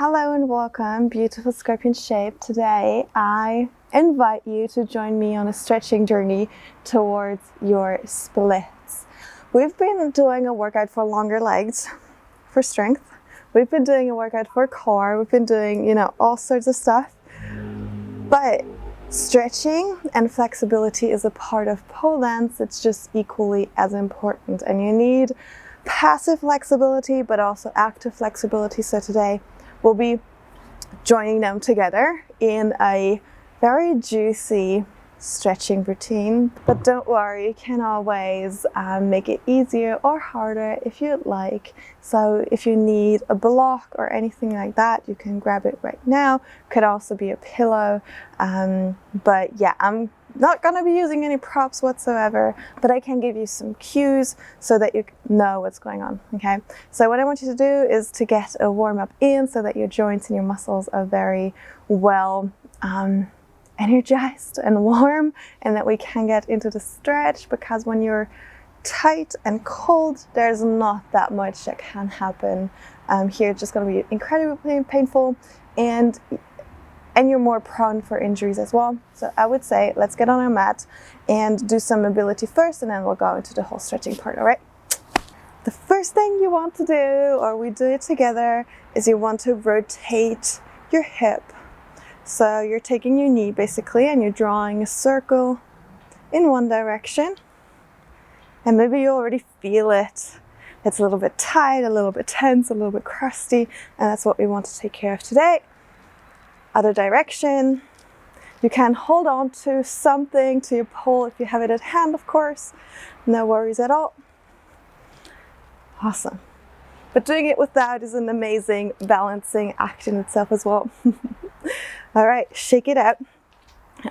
Hello and welcome, beautiful scorpion shape. Today I invite you to join me on a stretching journey towards your splits. We've been doing a workout for longer legs, for strength. We've been doing a workout for core. We've been doing, all sorts of stuff. But stretching and flexibility is a part of pole dance. It's just equally as important. And you need passive flexibility, but also active flexibility. So today we'll be joining them together in a very juicy stretching routine. But don't worry, you can always make it easier or harder if you'd like. So if you need a block or anything like that, you can grab it right now. Could also be a pillow. But yeah, I'm not going to be using any props whatsoever, but I can give you some cues so that you know what's going on, okay? So what I want you to do is to get a warm up in so that your joints and your muscles are very well energized and warm, and that we can get into the stretch, because when you're tight and cold, there's not that much that can happen. Here it's just going to be incredibly painful, and you're more prone for injuries as well. So I would say let's get on our mat and do some mobility first, and then we'll go into the whole stretching part, all right? The first thing you want to do, or we do it together, is you want to rotate your hip. So you're taking your knee basically and you're drawing a circle in one direction. And maybe you already feel it. It's a little bit tight, a little bit tense, a little bit crusty, and that's what we want to take care of today. Other direction. You can hold on to something, to your pole if you have it at hand, of course. No worries at all. Awesome. But doing it without is an amazing balancing act in itself as well. All right, shake it out.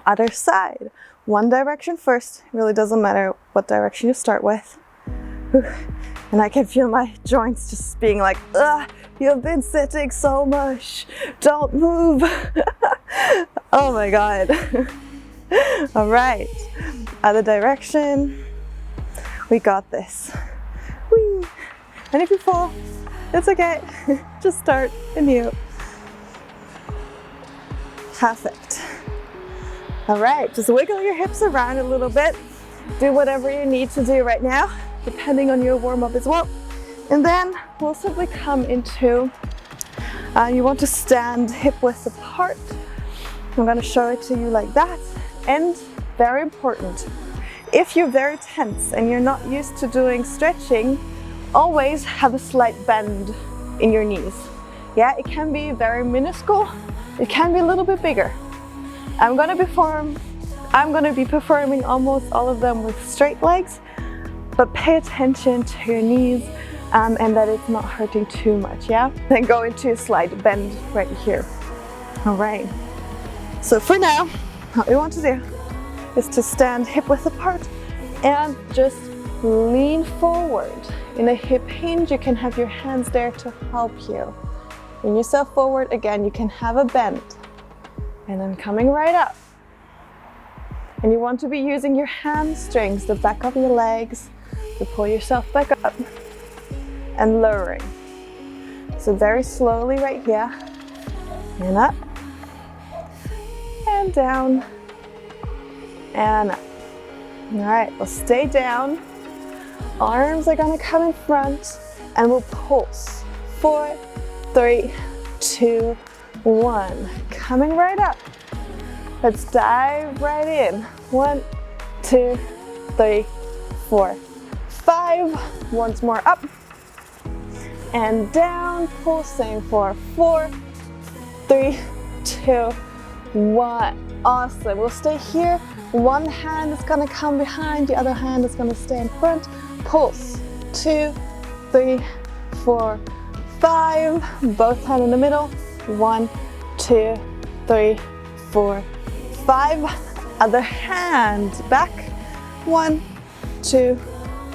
Other side. One direction first. It really doesn't matter what direction you start with. And I can feel my joints just being like, ugh, you've been sitting so much. Don't move. Oh my God. All right, other direction. We got this. Whee. And if you fall, it's okay. Just start anew. Perfect. All right, just wiggle your hips around a little bit. Do whatever you need to do right now, depending on your warm-up as well. And then we'll simply come into, you want to stand hip width apart. I'm going to show it to you like that. And very important, if you're very tense and you're not used to doing stretching, always have a slight bend in your knees. Yeah, it can be very minuscule. It can be a little bit bigger. I'm going to be performing almost all of them with straight legs, but pay attention to your knees and that it's not hurting too much, yeah? Then go into a slight bend right here. All right. So for now, what we want to do is to stand hip width apart and just lean forward. In a hip hinge, you can have your hands there to help you. Lean yourself forward. Again, you can have a bend. And then coming right up. And you want to be using your hamstrings, the back of your legs, to pull yourself back up and lowering. So very slowly right here. And up. And down. And up. All right, we'll stay down. Arms are gonna come in front and we'll pulse. 4, 3, 2, 1. Coming right up. Let's dive right in. 1, 2, 3, 4, 5. Once more up and down, pulsing for 4, 3, 2, 1. Awesome. We'll stay here. One hand is gonna come behind, the other hand is gonna stay in front. Pulse. 2, 3, 4, 5. Both hands in the middle. 1, 2, 3, 4, 5. Other hand back. 1, 2,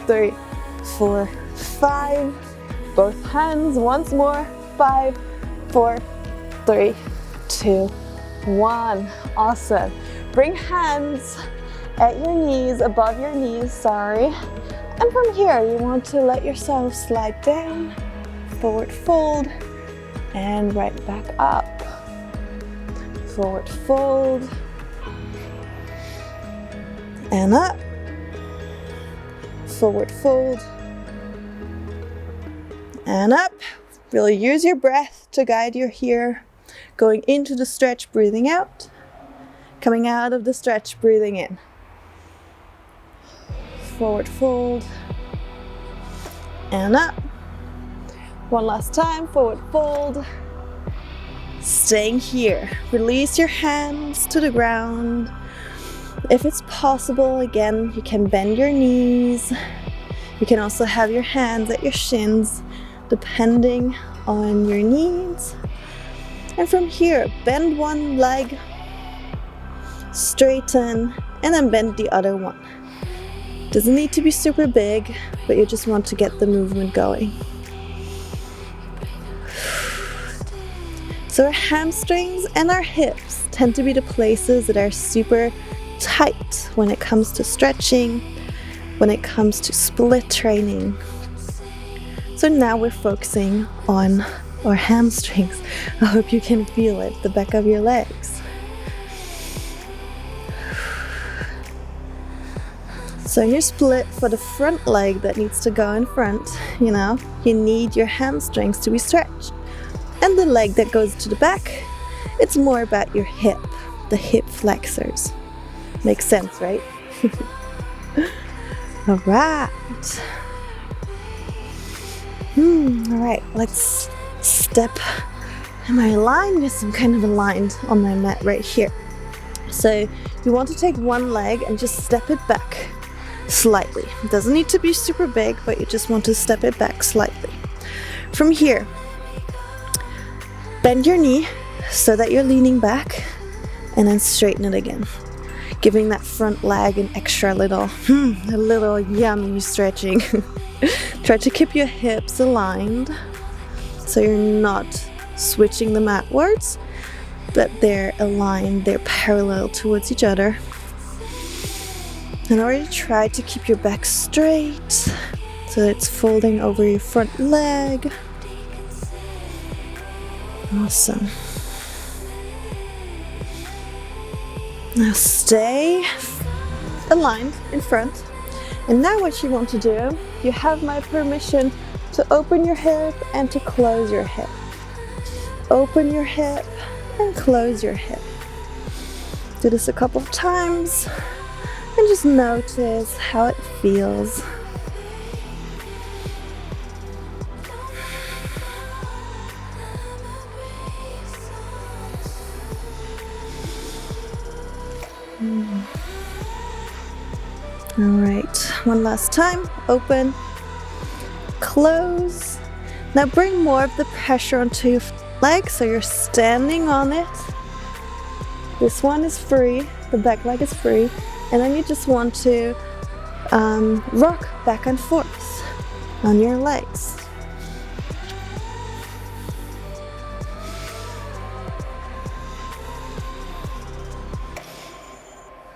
3, 4, 5. Both hands once more. 5, 4, 3, 2, 1. Awesome. Bring hands at your knees, above your knees, sorry. And from here, you want to let yourself slide down, forward fold, and right back up. Forward fold and up. Forward fold and up. Really use your breath to guide you here. Going into the stretch, breathing out. Coming out of the stretch, breathing in. Forward fold and up. One last time, forward fold. Staying here. Release your hands to the ground. If it's possible, again, you can bend your knees. You can also have your hands at your shins, depending on your needs. And from here, bend one leg, straighten, and then bend the other one. Doesn't need to be super big, but you just want to get the movement going. So our hamstrings and our hips tend to be the places that are super tight when it comes to stretching, when it comes to split training. So now we're focusing on our hamstrings. I hope you can feel it, the back of your legs. So in your split, for the front leg that needs to go in front, you need your hamstrings to be stretched. And the leg that goes to the back, it's more about your hip, the hip flexors. Makes sense, right? All right. All right, let's step. Am I aligned? Yes, I'm kind of aligned on my mat right here. So you want to take one leg and just step it back slightly. It doesn't need to be super big, but you just want to step it back slightly. From here, bend your knee so that you're leaning back, and then straighten it again. Giving that front leg an extra little yummy stretching. Try to keep your hips aligned so you're not switching them outwards, but they're aligned, they're parallel towards each other. And already try to keep your back straight so that it's folding over your front leg. Awesome. Now stay aligned in front. And now what you want to do, you have my permission to open your hip and to close your hip. Open your hip and close your hip. Do this a couple of times and just notice how it feels. All right, one last time. Open, close. Now bring more of the pressure onto your leg so you're standing on it. This one is free, the back leg is free. And then you just want to rock back and forth on your legs.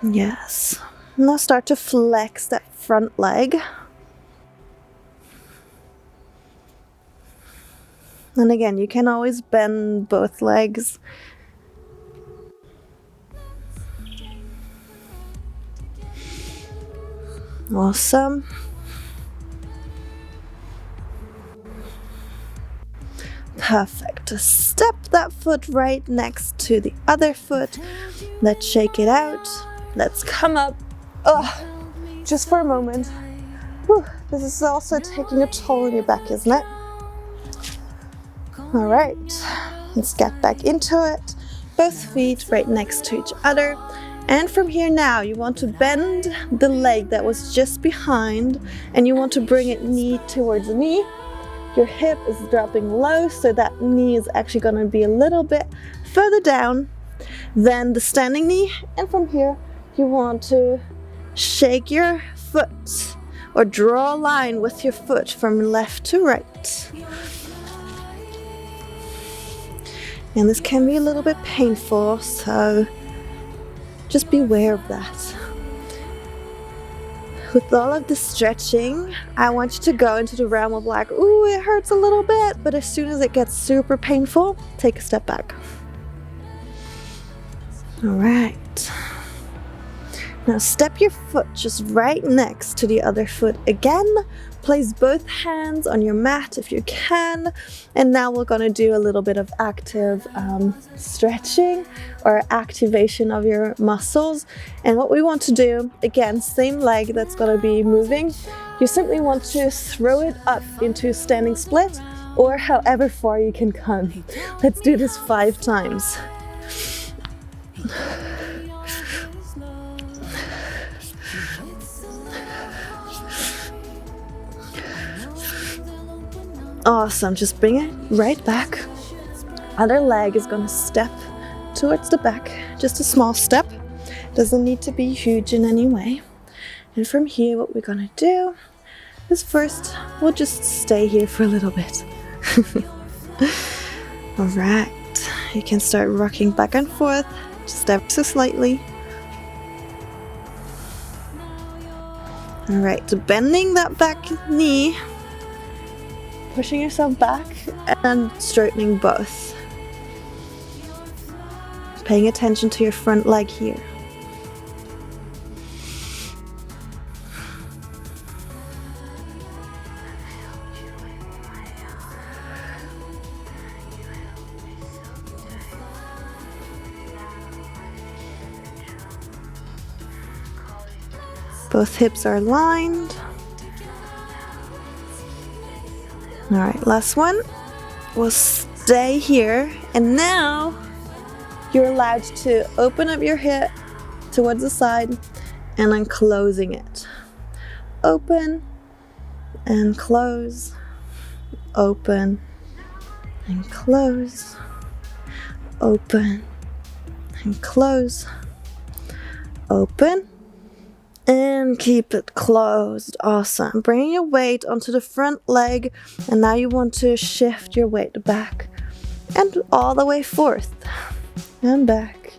Yes. Now start to flex that front leg. And again, you can always bend both legs. Awesome. Perfect. Step that foot right next to the other foot. Let's shake it out. Let's come up. Just for a moment. Whew. This is also taking a toll on your back, isn't it? All right. Let's get back into it. Both feet right next to each other. And from here now, you want to bend the leg that was just behind, and you want to bring it knee towards the knee. Your hip is dropping low, so that knee is actually going to be a little bit further down than the standing knee. And from here, you want to shake your foot or draw a line with your foot from left to right. And this can be a little bit painful, so just be aware of that. With all of the stretching, I want you to go into the realm of like, ooh, it hurts a little bit, but as soon as it gets super painful, take a step back. All right. Now step your foot just right next to the other foot again. Place both hands on your mat if you can. And now we're gonna do a little bit of active stretching or activation of your muscles. And what we want to do, again, same leg that's gonna be moving. You simply want to throw it up into standing split or however far you can come. Let's do this 5 times. Awesome, just bring it right back. Other leg is gonna step towards the back, just a small step. Doesn't need to be huge in any way. And from here, what we're gonna do is first, we'll just stay here for a little bit. All right, you can start rocking back and forth, just ever so slightly. All right, so bending that back knee, pushing yourself back and straightening both. Paying attention to your front leg here. Both hips are aligned. All right, last one. We'll stay here. And now you're allowed to open up your hip towards the side and then closing it. Open and close. Open and close. Open and close. Open. And keep it closed. Awesome. Bringing your weight onto the front leg, and now you want to shift your weight back and all the way forth and back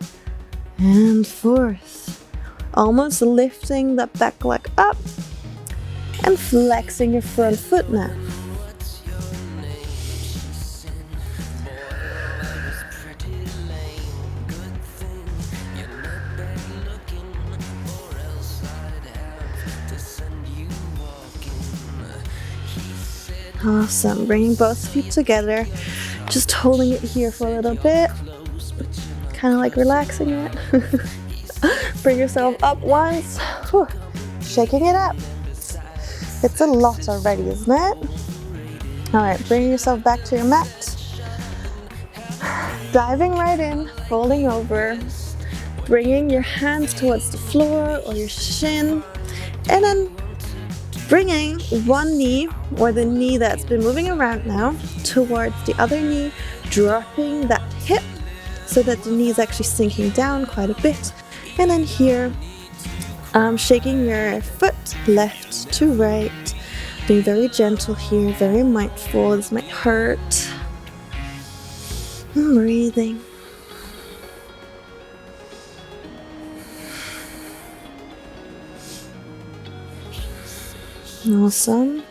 and forth. Almost lifting that back leg up and flexing your front foot now. Awesome, bringing both feet together, just holding it here for a little bit, kind of like relaxing it. Bring yourself up once, whew, shaking it up. It's a lot already, isn't it? All right, bring yourself back to your mat. Diving right in, folding over, bringing your hands towards the floor or your shin, and then bringing one knee, or the knee that's been moving around now, towards the other knee, dropping that hip so that the knee is actually sinking down quite a bit. And then here, shaking your foot left to right, being very gentle here, very mindful. This might hurt. And breathing. Awesome.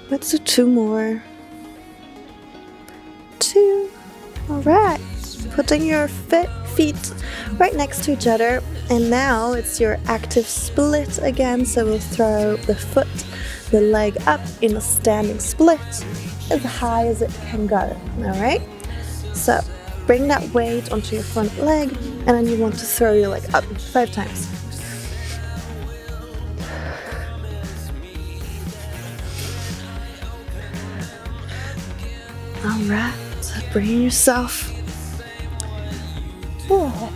Let's do 2 more. 2. All right. Putting your feet right next to each other. And now it's your active split again. So we'll throw the foot, the leg up in a standing split as high as it can go. All right. So bring that weight onto your front leg. And then you want to throw your leg up 5 times. All right, so bringing yourself. Oh,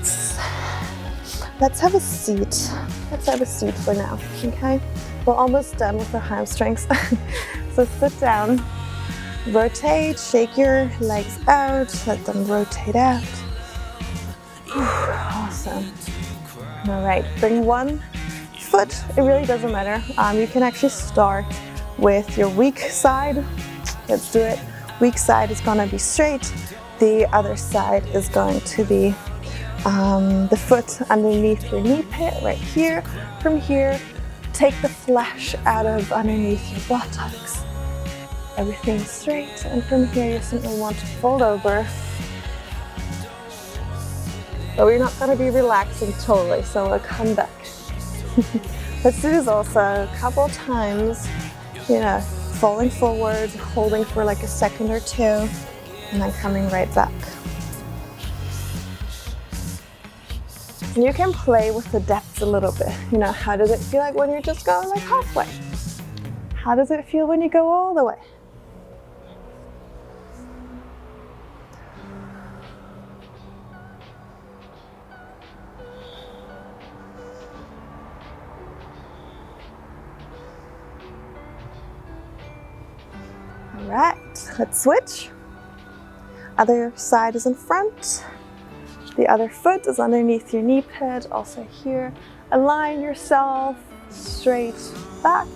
let's have a seat. Let's have a seat for now, okay? We're almost done with the hamstrings. So sit down, rotate, shake your legs out, let them rotate out. Awesome. All right, bring one foot. It really doesn't matter. You can actually start with your weak side. Let's do it. Weak side is going to be straight, the other side is going to be the foot underneath your knee pit right here. From here, take the flesh out of underneath your buttocks. Everything straight, and from here you simply want to fold over. But we're not going to be relaxing totally, so we'll come back. Let's do this also a couple times, you know, falling forward, holding for like a second or two, and then coming right back. And you can play with the depths a little bit. You know, how does it feel like when you're just going like halfway? How does it feel when you go all the way? All right, let's switch. Other side is in front. The other foot is underneath your knee pit, also here. Align yourself straight back.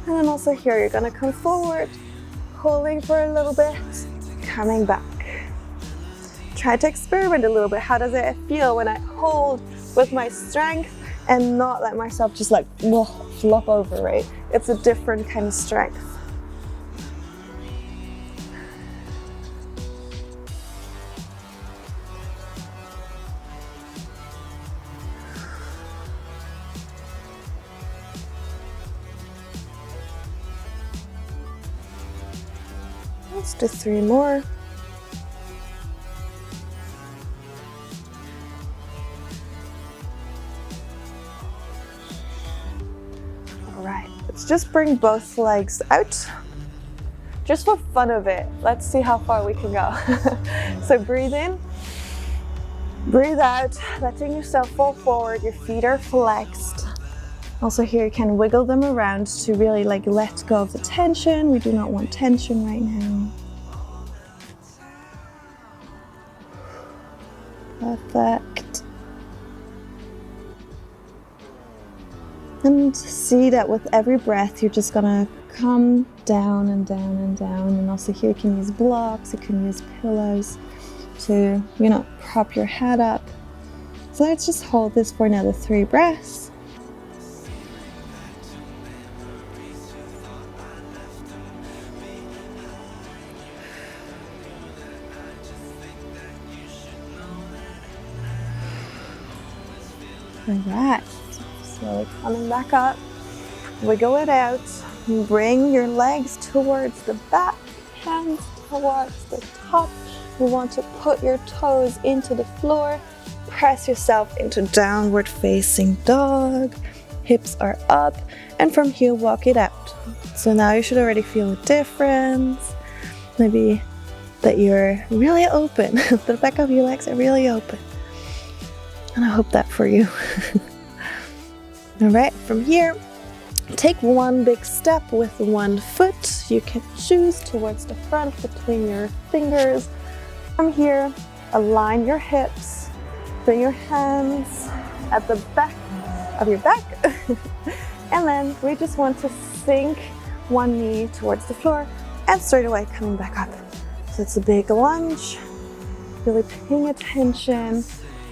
And then also here, you're gonna come forward, holding for a little bit, coming back. Try to experiment a little bit. How does it feel when I hold with my strength and not let myself just like flop over, right? It's a different kind of strength. Let's do 3 more. All right, let's just bring both legs out. Just for fun of it, let's see how far we can go. So breathe in, breathe out, letting yourself fall forward, your feet are flexed. Also here you can wiggle them around to really like let go of the tension. We do not want tension right now. Perfect. And see that with every breath you're just gonna come down and down and down. And also here you can use blocks, you can use pillows to, you know, prop your head up. So let's just hold this for another 3 breaths. All right, slowly coming back up, wiggle it out, bring your legs towards the back, hands towards the top. You want to put your toes into the floor, press yourself into downward facing dog, hips are up, and from here walk it out. So now you should already feel a difference, maybe that you're really open, the back of your legs are really open. And I hope that for you. All right, from here, take 1 big step with 1 foot. You can choose towards the front between your fingers. From here, align your hips, bring your hands at the back of your back. And then we just want to sink 1 knee towards the floor and straight away coming back up. So it's a big lunge, really paying attention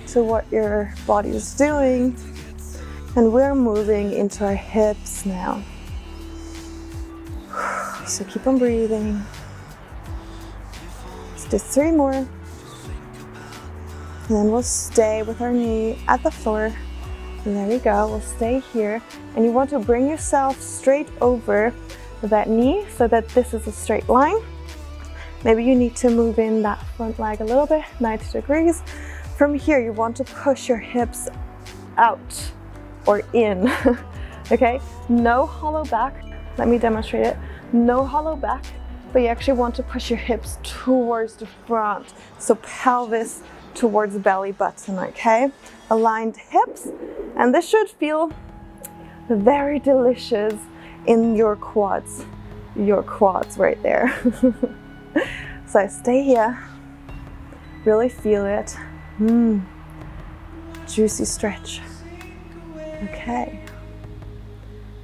to what your body is doing, and we're moving into our hips now. So keep on breathing. Let's do 3 more, and then we'll stay with our knee at the floor. And there we go, we'll stay here, and you want to bring yourself straight over that knee so that this is a straight line. Maybe you need to move in that front leg a little bit, 90 degrees. From here, you want to push your hips out or in, okay? No hollow back. Let me demonstrate it. No hollow back, but you actually want to push your hips towards the front. So pelvis towards belly button, okay? Aligned hips, and this should feel very delicious in your quads right there. So stay here, really feel it. Juicy stretch. Okay.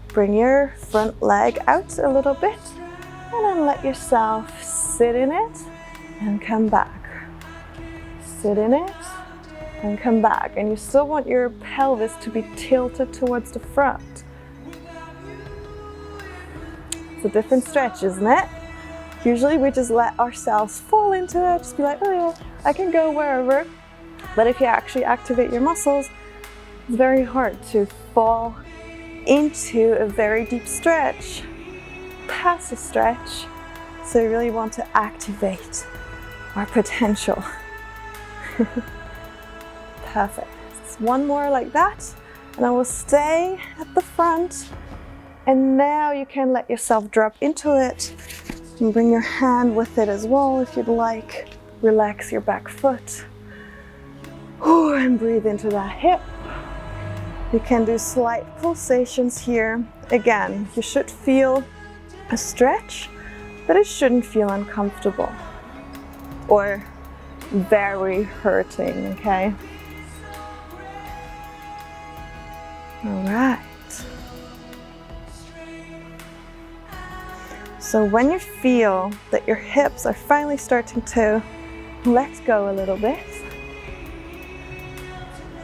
Bring your front leg out a little bit and then let yourself sit in it and come back. Sit in it and come back. And you still want your pelvis to be tilted towards the front. It's a different stretch, isn't it? Usually we just let ourselves fall into it, just be like, oh yeah, I can go wherever. But if you actually activate your muscles, it's very hard to fall into a very deep stretch, past a stretch. So you really want to activate our potential. Perfect. Just one more like that, and I will stay at the front. And now you can let yourself drop into it and bring your hand with it as well if you'd like. Relax your back foot. Ooh, and breathe into that hip. You can do slight pulsations here. Again, you should feel a stretch, but it shouldn't feel uncomfortable or very hurting, okay? All right. So when you feel that your hips are finally starting to let go a little bit,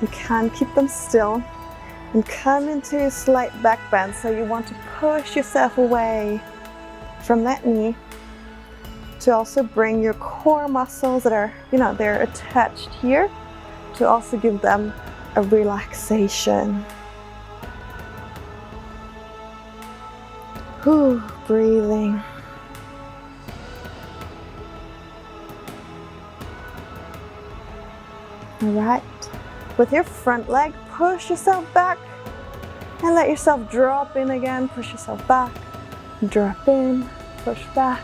you can keep them still and come into a slight back bend. So you want to push yourself away from that knee to also bring your core muscles that are, they're attached here, to also give them a relaxation. Whew, breathing. All right. With your front leg, push yourself back and let yourself drop in again. Push yourself back, drop in, push back,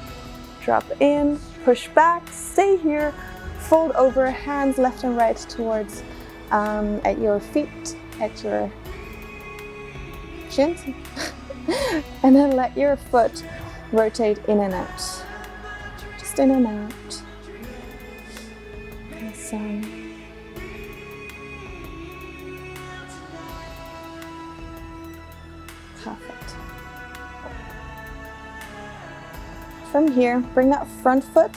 drop in, push back. Stay here. Fold over, hands left and right towards at your feet, at your shins. And then let your foot rotate in and out. Just in and out. Awesome. Perfect. From here, bring that front foot.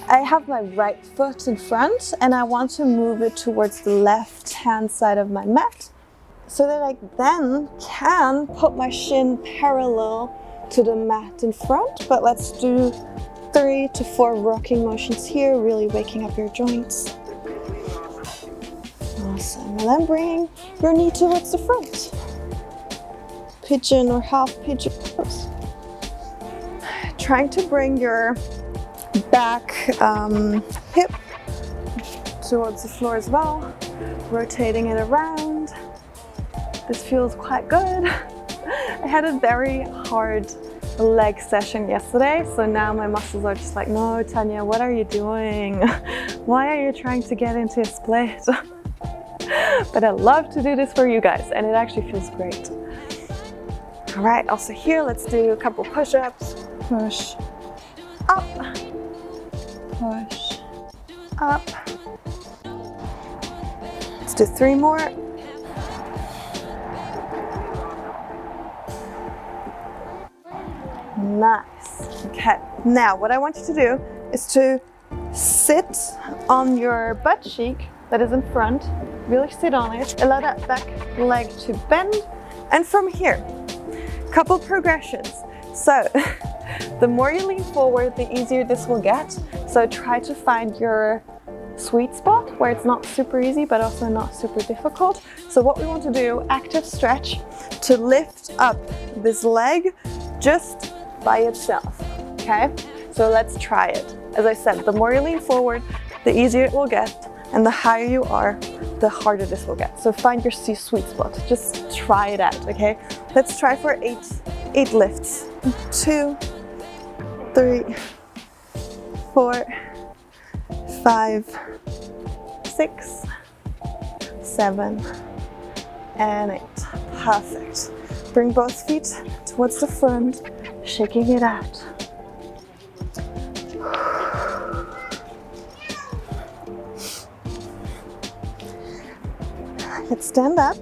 I have my right foot in front and I want to move it towards the left hand side of my mat, so that I then can put my shin parallel to the mat in front. But let's do 3 to 4 rocking motions here, really waking up your joints. Awesome. And then bringing your knee towards the front. Pigeon or half pigeon pose. Trying to bring your back hip towards the floor as well, rotating it around. This feels quite good. I had a very hard leg session yesterday, so now my muscles are just like, no, Tanja, what are you doing? Why are you trying to get into a split? But I love to do this for you guys, and it actually feels great. All right, also here, let's do a couple push-ups. Push up, push up. Let's do 3 more. Nice. Okay, now what I want you to do is to sit on your butt cheek that is in front. Really sit on it. Allow that back leg to bend. And from here, couple progressions. So the more you lean forward, the easier this will get. So try to find your sweet spot where it's not super easy, but also not super difficult. So what we want to do, active stretch, to lift up this leg just by itself, okay? So let's try it. As I said, the more you lean forward, the easier it will get, and the higher you are, the harder this will get. So find your sweet spot. Just try it out, okay? Let's try for 8 lifts. 2, 3, 4, 5, 6, 7, and 8. Perfect. Bring both feet towards the front, shaking it out. Let's stand up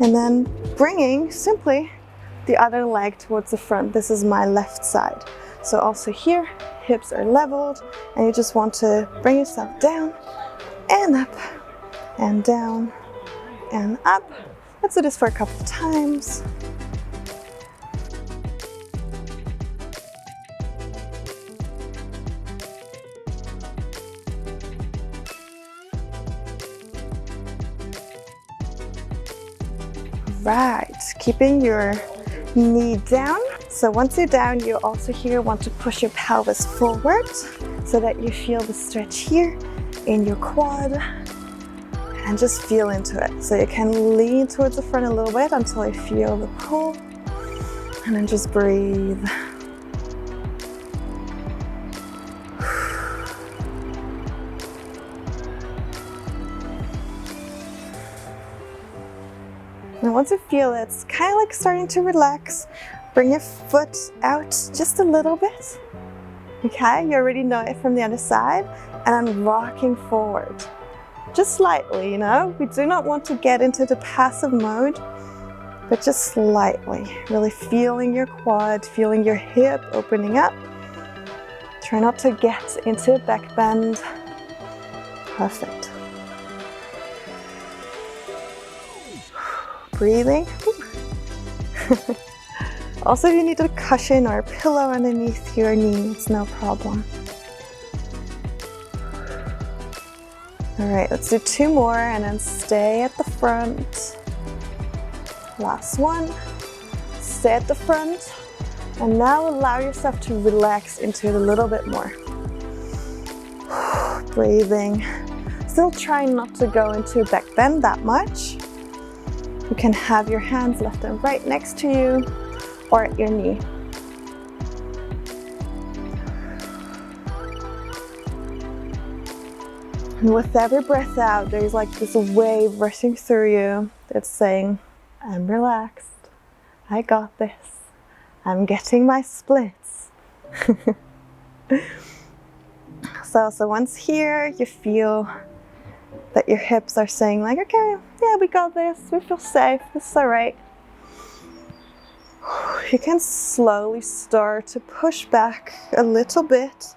and then bringing simply the other leg towards the front. This is my left side. So also here, hips are leveled, and you just want to bring yourself down and up and down and up. Let's do this for a couple of times. Right, keeping your knee down. So once you're down, you also here want to push your pelvis forward so that you feel the stretch here in your quad, and just feel into it. So you can lean towards the front a little bit until you feel the pull, and then just breathe. And once you feel it's kind of like starting to relax, bring your foot out just a little bit. Okay, you already know it from the other side, and I'm rocking forward. Just slightly, you know, we do not want to get into the passive mode, but just slightly. Really feeling your quad, feeling your hip opening up. Try not to get into a back bend. Perfect. Breathing. Also, if you need a cushion or a pillow underneath your knee, it's no problem. All right, let's do 2 more and then stay at the front. Last one. Stay at the front. And now allow yourself to relax into it a little bit more. Breathing. Still trying not to go into a back bend that much. You can have your hands left and right next to you or at your knee. And with every breath out, there's like this wave rushing through you that's saying, I'm relaxed, I got this, I'm getting my splits. So once here, you feel that your hips are saying like, okay, yeah, we got this, we feel safe, this is all right. You can slowly start to push back a little bit,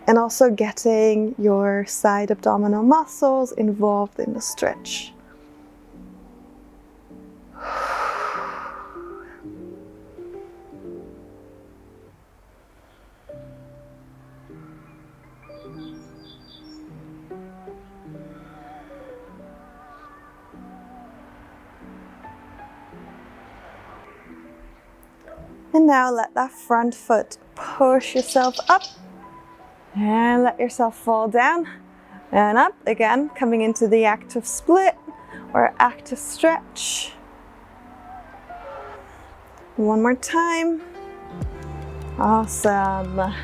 and also getting your side abdominal muscles involved in the stretch. And now let that front foot push yourself up and let yourself fall down and up again, coming into the active split or active stretch. One more time. Awesome.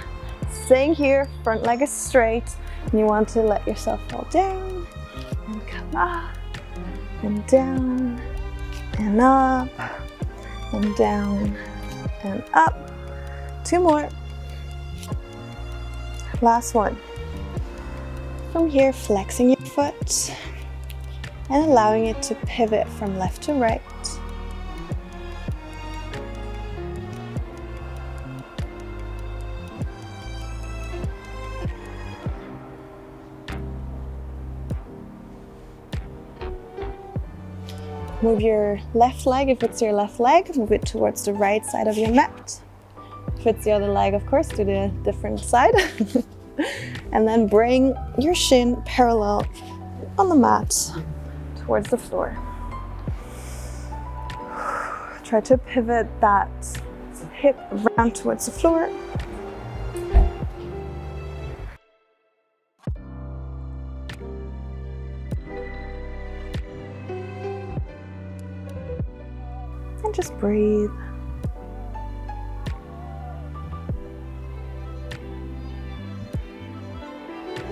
Staying here, front leg is straight, and you want to let yourself fall down and come up and down and up and down and up. 2 more. Last one. From here, flexing your foot and allowing it to pivot from left to right. Move your left leg, if it's your left leg, move it towards the right side of your mat. If it's the other leg, of course, to the different side. And then bring your shin parallel on the mat towards the floor. Try to pivot that hip around towards the floor. And just breathe.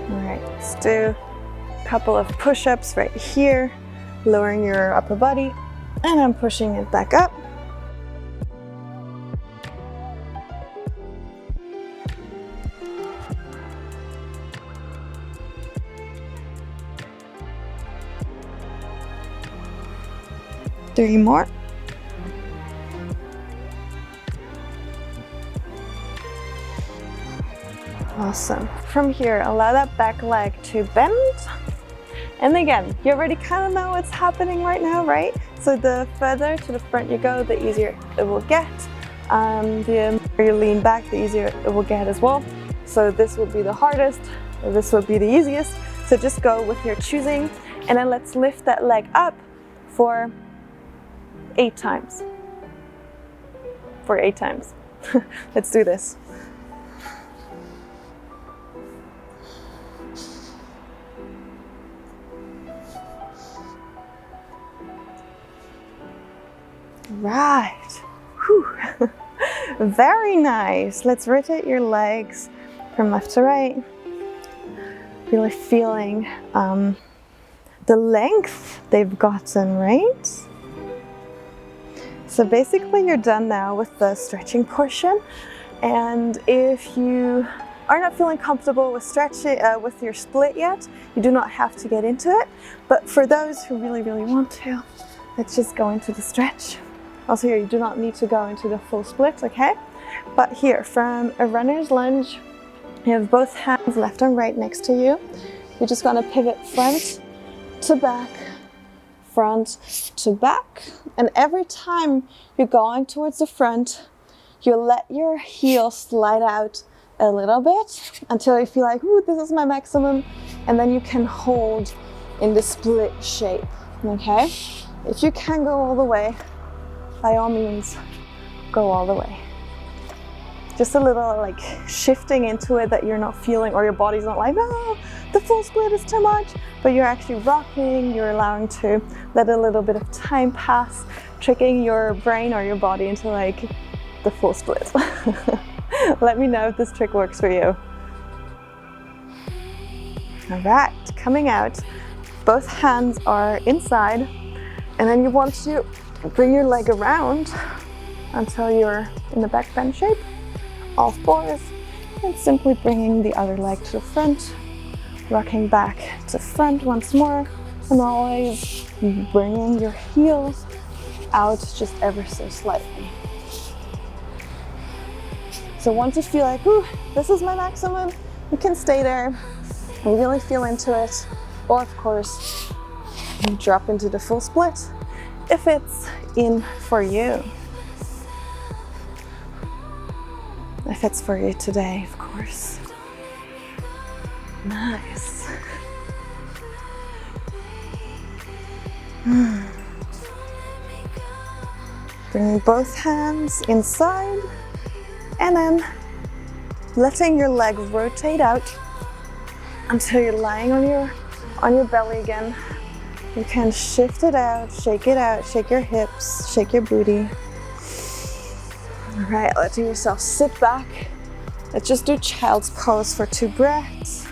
All right, let's do a couple of push-ups right here, lowering your upper body, and I'm pushing it back up. Three more. Awesome. From here, allow that back leg to bend And again, you already kind of know what's happening right now, right? So the further to the front you go, the easier it will get. The more you lean back, the easier it will get as well. So this will be the hardest, or this will be the easiest. So just go with your choosing, and then let's lift that leg up for 8 times. For 8 times. Let's do this. Right. Whew. Very nice. Let's rotate your legs from left to right. Really feeling the length they've gotten, right? So basically you're done now with the stretching portion. And if you are not feeling comfortable with stretching with your split yet, you do not have to get into it. But for those who really want to, let's just go into the stretch. Also here, you do not need to go into the full split, okay? But here, from a runner's lunge, you have both hands left and right next to you. You're just gonna pivot front to back, front to back. And every time you're going towards the front, you let your heel slide out a little bit until you feel like, ooh, this is my maximum. And then you can hold in the split shape, okay? If you can go all the way, by all means, go all the way. Just a little like shifting into it that you're not feeling, or your body's not like, no, the full split is too much, but you're actually rocking, you're allowing to let a little bit of time pass, tricking your brain or your body into like the full split. Let me know if this trick works for you. All right, coming out, both hands are inside, and then you want to bring your leg around until you're in the back bend shape, all fours, and simply bringing the other leg to the front, rocking back to front once more, and always bringing your heels out just ever so slightly. So once you feel like, ooh, this is my maximum, you can stay there and really feel into it, or of course, you drop into the full split if it's in for you. If it's for you today, of course. Nice. Bringing both hands inside and then letting your leg rotate out until you're lying on your belly again. You can shift it out, shake your hips, shake your booty. All right, letting yourself sit back. Let's just do child's pose for 2 breaths.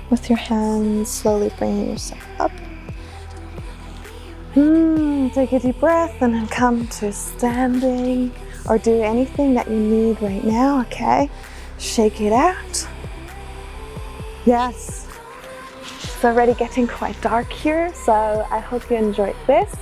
With your hands, slowly bringing yourself up. Take a deep breath and then come to standing, or do anything that you need right now, okay? Shake it out. Yes. It's already getting quite dark here, so I hope you enjoyed this.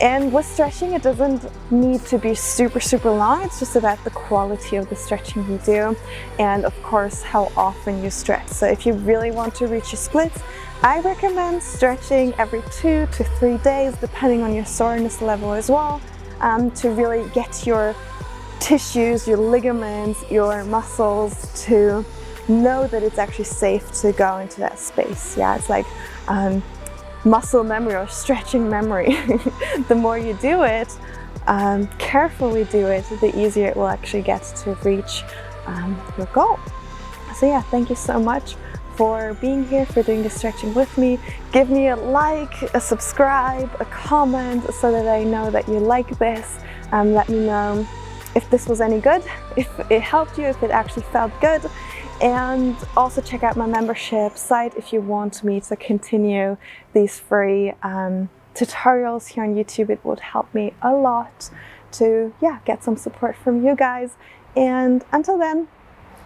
And with stretching, it doesn't need to be super long. It's just about the quality of the stretching you do, and of course, how often you stretch. So if you really want to reach your splits, I recommend stretching every 2 to 3 days, depending on your soreness level as well, to really get your tissues, your ligaments, your muscles to know that it's actually safe to go into that space. Yeah, it's like muscle memory or stretching memory. The more you do it, carefully do it, the easier it will actually get to reach your goal. So yeah, thank you so much for being here, for doing the stretching with me. Give me a like, a subscribe, a comment, so that I know that you like this. Let me know if this was any good, if it helped you, if it actually felt good. And also check out my membership site if you want me to continue these free tutorials here on YouTube. It would help me a lot to get some support from you guys. And until then,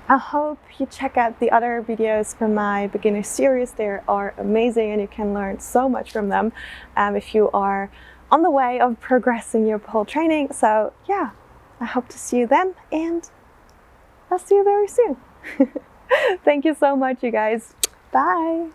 I hope you check out the other videos from my beginner series. They are amazing and you can learn so much from them if you are on the way of progressing your pole training. So yeah, I hope to see you then, and I'll see you very soon. Thank you so much, you guys. Bye.